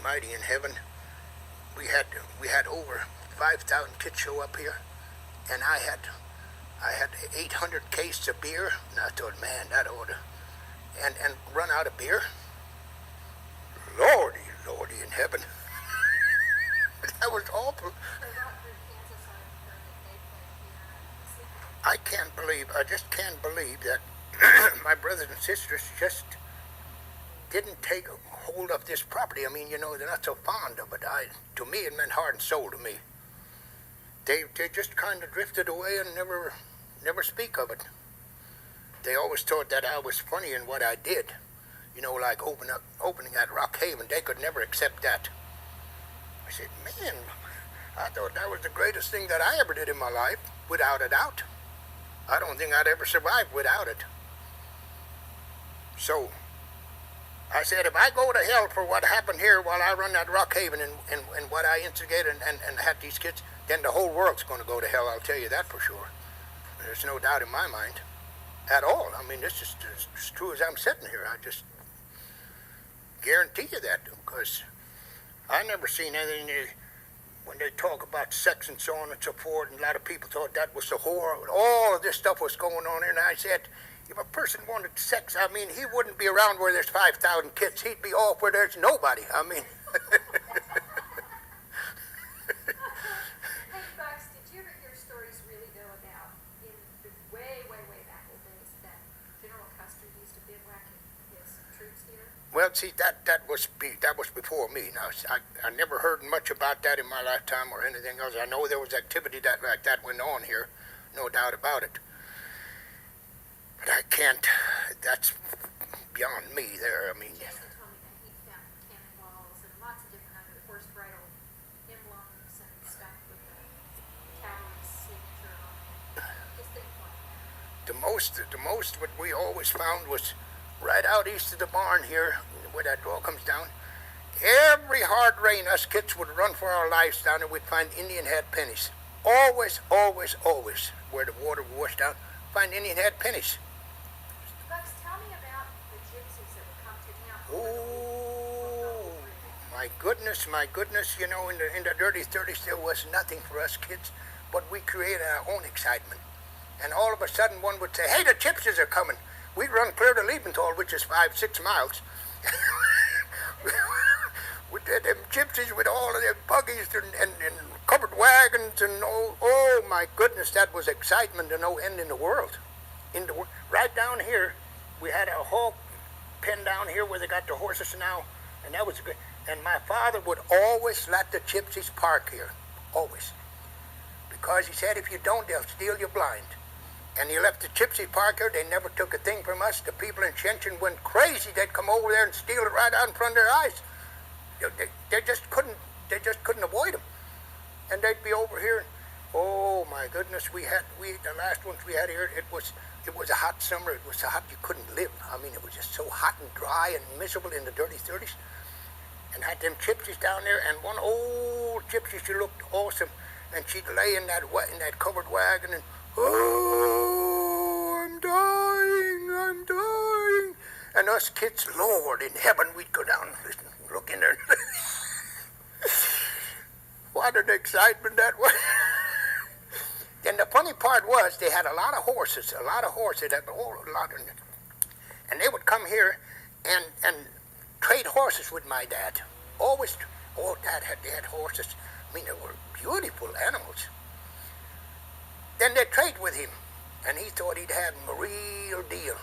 Almighty in heaven. We had over 5,000 kids show up here, and I had 800 cases of beer, and I thought, man, that oughta, and run out of beer. Lordy, Lordy in heaven. That was awful. I just can't believe that my brothers and sisters just didn't take hold of this property. I mean, they're not so fond of it. To me, it meant heart and soul to me. They just kind of drifted away and never speak of it. They always thought that I was funny in what I did. Like opening that Rock Haven. They could never accept that. I said, man, I thought that was the greatest thing that I ever did in my life, without a doubt. I don't think I'd ever survive without it. So, I said, if I go to hell for what happened here while I run that Rock Haven and what I instigated and had these kids, then the whole world's going to go to hell, I'll tell you that for sure. There's no doubt in my mind at all. I mean, this is as true as I'm sitting here. I just guarantee you that, because I never seen anything when they talk about sex and so on and so forth, and a lot of people thought that was the whore. All of this stuff was going on here, and I said, if a person wanted sex, I mean, he wouldn't be around where there's 5,000 kids. He'd be off where there's nobody. I mean. Hey, Bucks, did you ever hear stories really go about in the way back old days that General Custer used to bivouac his troops here? Well, see, that was before me. Now, I never heard much about that in my lifetime or anything else. I know there was activity like that went on here, no doubt about it. But I can't. That's beyond me. There, I mean. Jason told me that he found cannonballs and lots of different other horse bridle emblems and stuff with the cavalry's signature on it. Just things like that. The most what we always found was right out east of the barn here, where that draw comes down. Every hard rain, us kids would run for our lives down there. We'd find Indian head pennies. Always, always, always, where the water would wash down, find Indian head pennies. Bucks, tell me about the gypsies that would come to town. Oh, my goodness. In the dirty 30s, there was nothing for us kids, but we created our own excitement. And all of a sudden, one would say, hey, the gypsies are coming. We'd run clear to Liebenthal, which is 5-6 miles. With them gypsies with all of their buggies and covered wagons and oh my goodness, that was excitement to no end in the world. Right down here, we had a hog pen down here where they got the horses now, and that was good. And my father would always let the gypsies park here, always, because he said if you don't, they'll steal you blind. And he left the gypsy park here. They never took a thing from us. The people in Shenzhen went crazy. They'd come over there and steal it right out in front of their eyes. They just couldn't avoid them. And they'd be over here. And, oh my goodness, the last ones we had here. It was a hot summer. It was so hot you couldn't live. I mean, it was just so hot and dry and miserable in the dirty 30s. And had them gypsies down there. And one old gypsy, she looked awesome, and she'd lay in that covered wagon and. Oh, I'm dying. And us kids, Lord in heaven, we'd go down and listen, look in there. What an excitement that was. And the funny part was they had a lot of horses, and they would come here and trade horses with my dad. Always, they had horses. I mean, they were beautiful animals. Then they'd trade with him, and he thought he'd have him a real deal.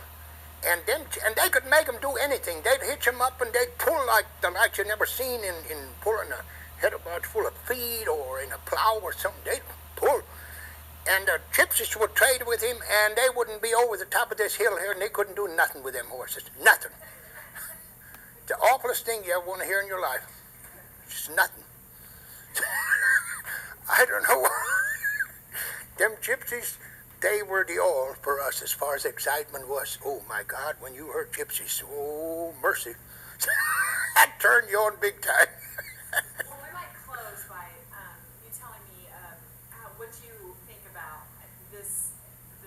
And they could make him do anything. They'd hitch him up and they'd pull like you never seen in pulling a head about full of feed or in a plow or something. They'd pull. And the gypsies would trade with him, and they wouldn't be over the top of this hill here, and they couldn't do nothing with them horses. Nothing. The awfulest thing you ever want to hear in your life. Just nothing. I don't know. Them gypsies, they were the all for us as far as excitement was. Oh my God, when you heard gypsies, oh mercy. That turned you on big time. Well, we might close by you telling me what you think about the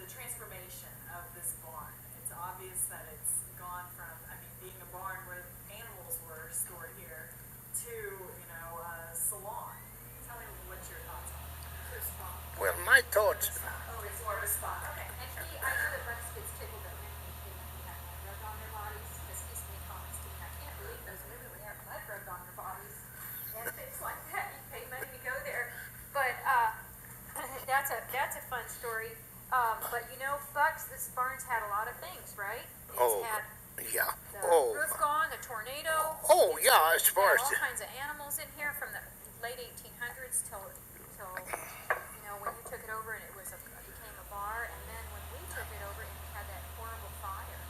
transformation of this barn. It's obvious that it's gone from, being a barn where animals were stored here to But you know, Bucks, this barn's had a lot of things, right? It's Oh, had yeah. the Oh, roof gone, the tornado. oh, It's yeah, as had far as all the- kinds of animals in here from the late 1800s till you know, when you took it over and it became a bar, and then when we took it over and we had that horrible fire,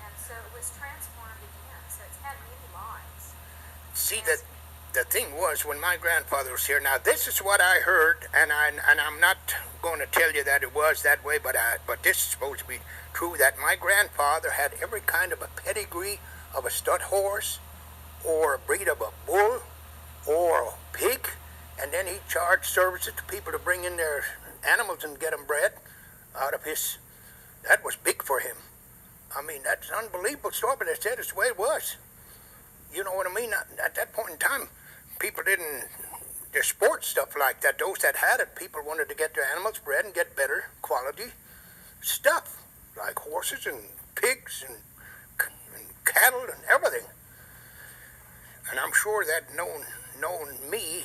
and so it was transformed again. So it's had many lives. see, the thing was, when my grandfather was here, now this is what I heard, and I'm not going to tell you that it was that way, but this is supposed to be true, that my grandfather had every kind of a pedigree of a stud horse, or a breed of a bull, or a pig, and then he charged services to people to bring in their animals and get them bred out of his. That was big for him. I mean, that's an unbelievable story, but they said it's the way it was. You know what I mean? At that point in time, people didn't, their sports stuff like that, those that had it, people wanted to get their animals bred and get better quality stuff, like horses and pigs and cattle and everything. And I'm sure that knowing me,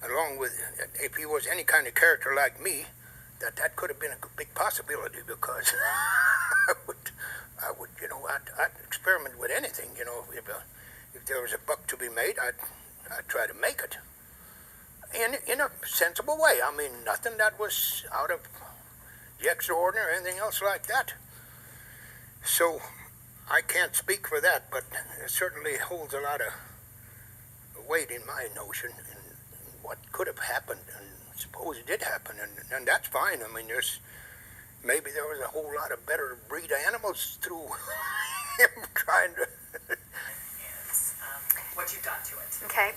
along with, if he was any kind of character like me, that could have been a big possibility, because I would, you know, I'd experiment with anything, you know. If there was a buck to be made, I'd try to make it in a sensible way. I mean, nothing that was out of the extraordinary or anything else like that. So I can't speak for that, but it certainly holds a lot of weight in my notion in what could have happened, and suppose it did happen, and that's fine. I mean, maybe there was a whole lot of better breed of animals through him trying to. Is what you've done to it. Okay.